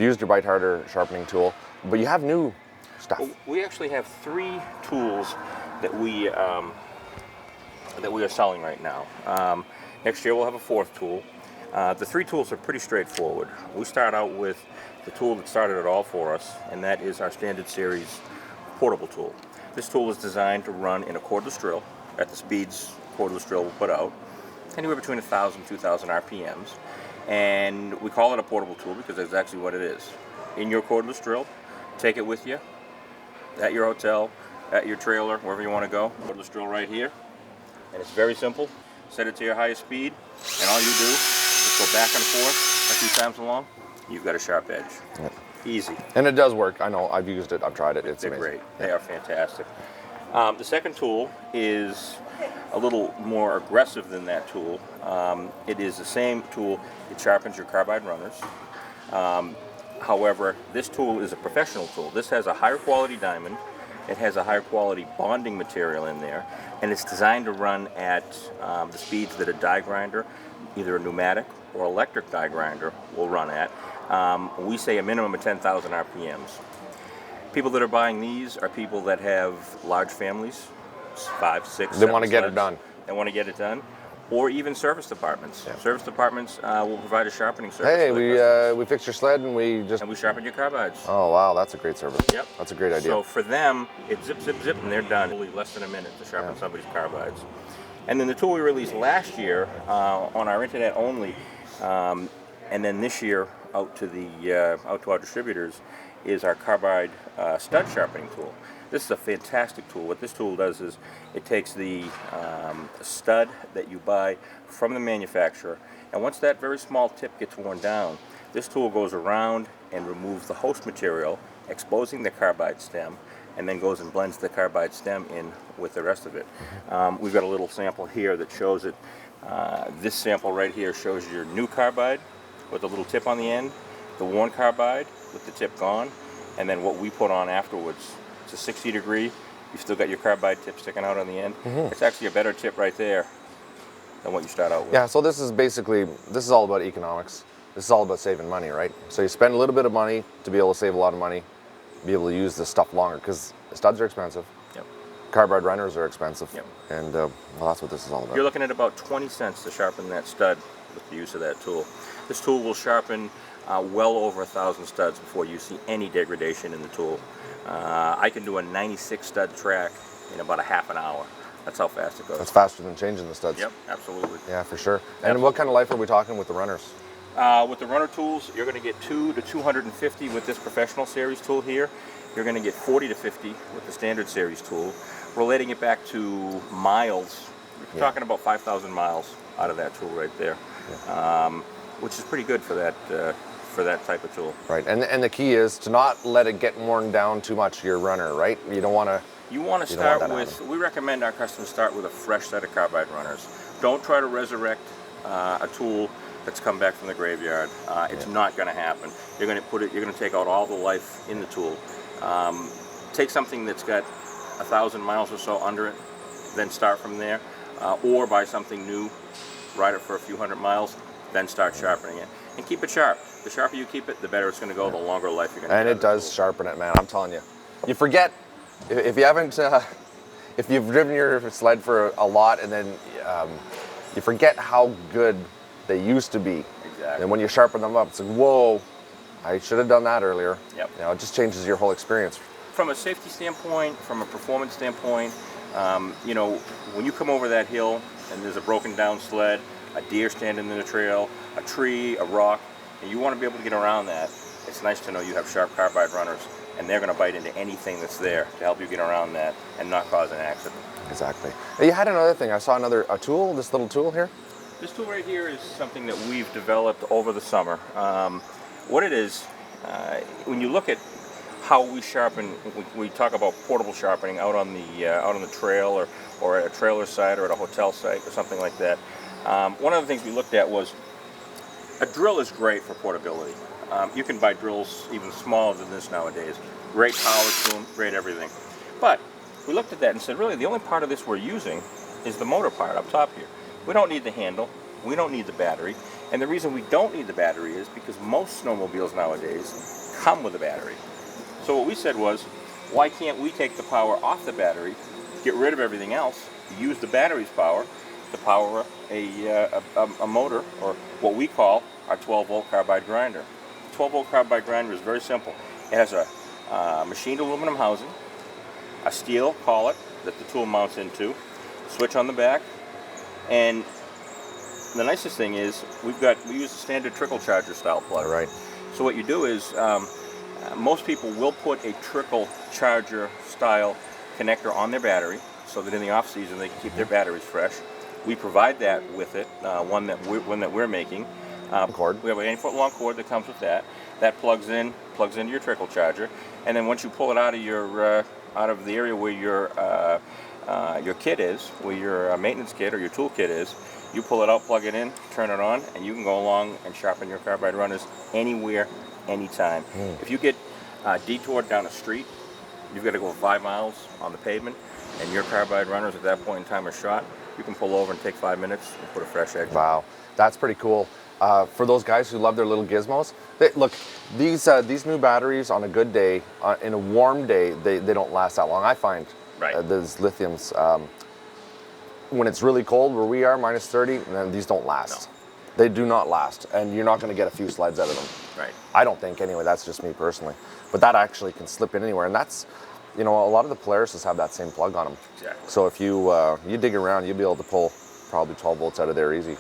I've used your Bite Harder sharpening tool, but you have new stuff. Well, we actually have 3 tools that we are selling right now. Next year we'll have a 4th tool. The 3 tools are pretty straightforward. We start out with the tool that started it all for us, and that is our Standard Series portable tool. This tool is designed to run in a cordless drill at the speeds cordless drill will put out, anywhere between 1,000 and 2,000 RPMs. And we call it a portable tool because that's actually what it is. In your cordless drill, take it with you at your hotel, at your trailer, wherever you want to go. Cordless drill right here, and it's very simple. Set it to your highest speed, and all you do is go back and forth a few times along. You've got a sharp edge. Yep. Easy. And it does work. I know. I've used it. I've tried it. It's They're amazing. great. They are fantastic. The second tool is a little more aggressive than that tool. It is the same tool. It sharpens your carbide runners. However, this tool is a professional tool. This has a higher quality diamond. It has a higher quality bonding material in there, and it's designed to run at the speeds that a die grinder, either a pneumatic or electric die grinder, will run at. We say a minimum of 10,000 RPMs. People that are buying these are people that have large families, 5, 6, They 7 want to get it sleds. done. They want to get it done. Or even service departments. Yeah. Service departments will provide a sharpening service. Hey, for the customers. we fixed your sled and we just. And we sharpen your carbides. Oh wow, that's a great service. Yep. That's a great idea. So for them, it's zip, zip, zip, and they're done. Only less than a minute to sharpen somebody's carbides. And then the tool we released last year on our internet only, and then this year out to our distributors, is our carbide stud sharpening tool. This is a fantastic tool. What this tool does is it takes the stud that you buy from the manufacturer, and once that very small tip gets worn down, this tool goes around and removes the host material, exposing the carbide stem, and then goes and blends the carbide stem in with the rest of it. We've got a little sample here that shows it. This sample right here shows your new carbide with a little tip on the end, the worn carbide with the tip gone, and then what we put on afterwards. It's a 60 degree. You've still got your carbide tip sticking out on the end. It's actually a better tip right there than what you start out with. Yeah, so this is all about economics. This is all about saving money, right? So you spend a little bit of money to be able to save a lot of money, be able to use this stuff longer, because studs are expensive. Yep. Carbide runners are expensive. Yep. And well, that's what this is all about. You're looking at about 20 cents to sharpen that stud with the use of that tool. This tool will sharpen well over 1,000 studs before you see any degradation in the tool. I can do a 96 stud track in about a half an hour. That's how fast it goes. That's faster than changing the studs. Yep, absolutely. Yeah, for sure. And what kind of life are we talking with the runners? With the runner tools, you're going to get 2 to 250 with this professional series tool here. You're going to get 40 to 50 with the standard series tool. Relating it back to miles, you're talking about 5,000 miles out of that tool right there, which is pretty good for that type of tool. Right, and the key is to not let it get worn down too much, your runner, right? You don't want to... You want to start with, we recommend our customers start with a fresh set of carbide runners. Don't try to resurrect a tool that's come back from the graveyard. It's not going to happen. You're going to take out all the life in the tool. Take something that's got 1,000 miles or so under it, then start from there, or buy something new, ride it for a few hundred miles, then start sharpening it. And keep it sharp. The sharper you keep it, the better it's going to go, the longer life you're going to have. And it does sharpen it, man. I'm telling you. You forget, if you haven't, if you've driven your sled for a lot and then you forget how good they used to be. Exactly. And when you sharpen them up, it's like, whoa, I should have done that earlier. Yep. You know, it just changes your whole experience. From a safety standpoint, from a performance standpoint, you know, when you come over that hill and there's a broken down sled, a deer standing in the trail, a tree, a rock, and you want to be able to get around that, it's nice to know you have sharp carbide runners, and they're going to bite into anything that's there to help you get around that and not cause an accident. Exactly. You had another thing. I saw a tool, this little tool here. This tool right here is something that we've developed over the summer. What it is, when you look at how we sharpen, we talk about portable sharpening out on the trail or at a trailer site or at a hotel site or something like that. One of the things we looked at was a drill is great for portability. You can buy drills even smaller than this nowadays. Great power to them, great everything. But we looked at that and said, really, the only part of this we're using is the motor part up top here. We don't need the handle. We don't need the battery. And the reason we don't need the battery is because most snowmobiles nowadays come with a battery. So what we said was, why can't we take the power off the battery, get rid of everything else, use the battery's power to power a motor, or what we call our 12-volt carbide grinder. 12-volt carbide grinder is very simple. It has a machined aluminum housing, a steel collet that the tool mounts into, switch on the back, and the nicest thing is we use a standard trickle charger style plug. Right. So what you do is most people will put a trickle charger style connector on their battery so that in the off season they can keep their batteries fresh. We provide that with it, one that we're making. Cord. We have an 8-foot long cord that comes with that. That plugs into your trickle charger, and then once you pull it out of the area where your kit is, where your maintenance kit or your tool kit is, you pull it out, plug it in, turn it on, and you can go along and sharpen your carbide runners anywhere, anytime. If you get detoured down a street, you've got to go 5 miles on the pavement, and your carbide runners at that point in time are shot, you can pull over and take 5 minutes and put a fresh edge. Wow, that's pretty cool. For those guys who love their little gizmos, look, these new batteries on a good day, in a warm day, they don't last that long. I find these lithiums, when it's really cold where we are, minus 30, then these don't last. No. They do not last, and you're not going to get a few sleds out of them. Right. I don't think anyway, that's just me personally. But that actually can slip in anywhere, and that's, a lot of the Polaris have that same plug on them. Exactly. So if you dig around, you'll be able to pull probably 12 volts out of there easy.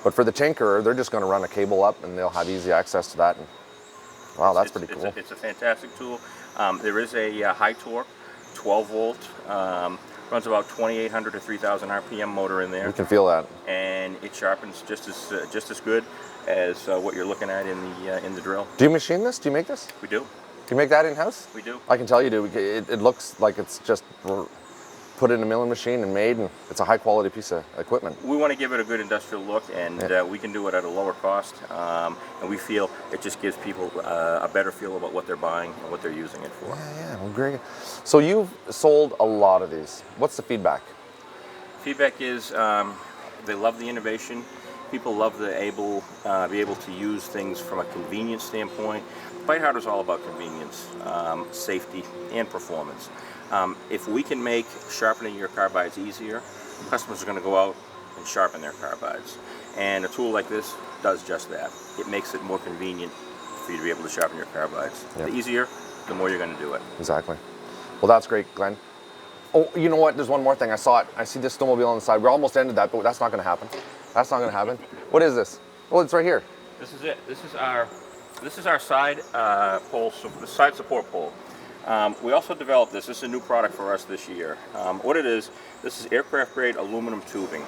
But for the tinkerer, they're just going to run a cable up and they'll have easy access to that. And, wow, that's pretty cool. It's a fantastic tool. There is a high torque, 12 volt, runs about 2,800 to 3,000 RPM motor in there. You can feel that. And it sharpens just as good as what you're looking at in the drill. Do you machine this? Do you make this? We do. Do you make that in-house? We do. I can tell you do. It looks like it's just put in a milling machine and made, and it's a high-quality piece of equipment. We want to give it a good industrial look, and we can do it at a lower cost, and we feel it just gives people a better feel about what they're buying and what they're using it for. Yeah, well, great. So you've sold a lot of these. What's the feedback? Feedback is they love the innovation. People love be able to use things from a convenience standpoint. Bite Harder is all about convenience, safety, and performance. If we can make sharpening your carbides easier, customers are going to go out and sharpen their carbides. And a tool like this does just that. It makes it more convenient for you to be able to sharpen your carbides. Yep. The easier, the more you're going to do it. Exactly. Well, that's great, Glenn. Oh, you know what? There's one more thing. I saw it. I see this snowmobile on the side. We almost ended that, but that's not going to happen. That's not going to happen. What is this? Oh, it's right here. This is it. This is our side pole, the side support pole. We also developed this. This is a new product for us this year. What it is, this is aircraft grade aluminum tubing.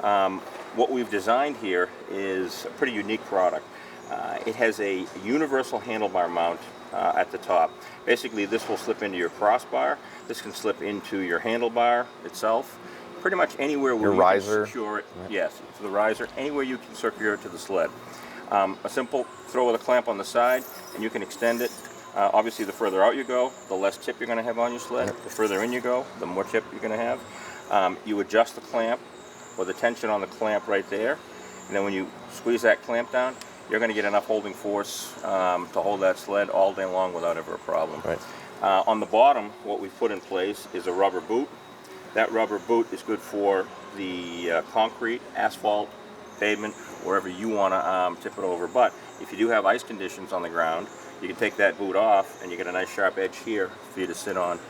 What we've designed here is a pretty unique product. It has a universal handlebar mount at the top. Basically, this will slip into your crossbar. This can slip into your handlebar itself. Pretty much anywhere where your you riser. can secure it. Right. Yes, to the riser. Anywhere you can secure it to the sled. A simple throw with a clamp on the side, and you can extend it. Obviously, the further out you go, the less tip you're going to have on your sled. The further in you go, the more tip you're going to have. You adjust the clamp or the tension on the clamp right there, and then when you squeeze that clamp down, you're going to get enough holding force to hold that sled all day long without ever a problem. Right. On the bottom, what we've put in place is a rubber boot. That rubber boot is good for the concrete, asphalt, pavement, wherever you want to tip it over. But if you do have ice conditions on the ground, you can take that boot off and you get a nice sharp edge here for you to sit on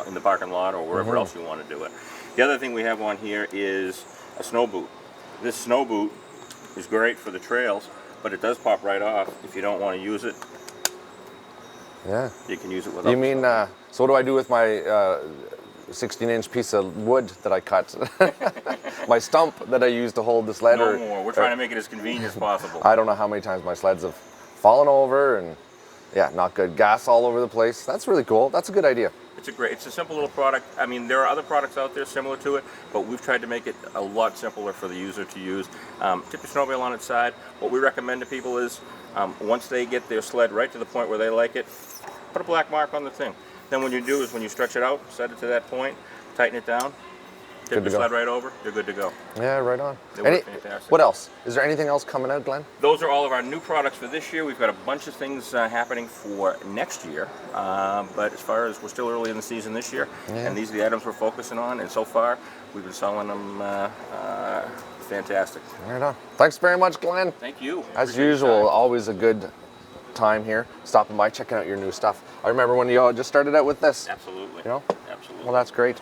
in the parking lot or wherever else you want to do it. The other thing we have on here is a snow boot. This snow boot is great for the trails, but it does pop right off. If you don't want to use it, Yeah. you can use it without. You mean, so what do I do with my 16-inch piece of wood that I cut? My stump that I use to hold the sled? No more. We're trying to make it as convenient as possible. I don't know how many times my sleds have fallen over and, yeah, not good. Gas all over the place. That's really cool. That's a good idea. It's a simple little product. I mean, there are other products out there similar to it, but we've tried to make it a lot simpler for the user to use. Tip your snowmobile on its side. What we recommend to people is, once they get their sled right to the point where they like it, put a black mark on the thing. Then what you do is when you stretch it out, set it to that point, tighten it down, Tip Good to your go. sled right over, you're good to go. Yeah, right on. They work fantastic. What else? Is there anything else coming out, Glenn? Those are all of our new products for this year. We've got a bunch of things happening for next year, but as far as we're still early in the season this year, and these are the items we're focusing on, and so far we've been selling them fantastic. Right on. Thanks very much, Glenn. Thank you. As Appreciate your usual, time. always a good time here, stopping by, checking out your new stuff. I remember when you all just started out with this. Absolutely. You know? Absolutely. Well, that's great.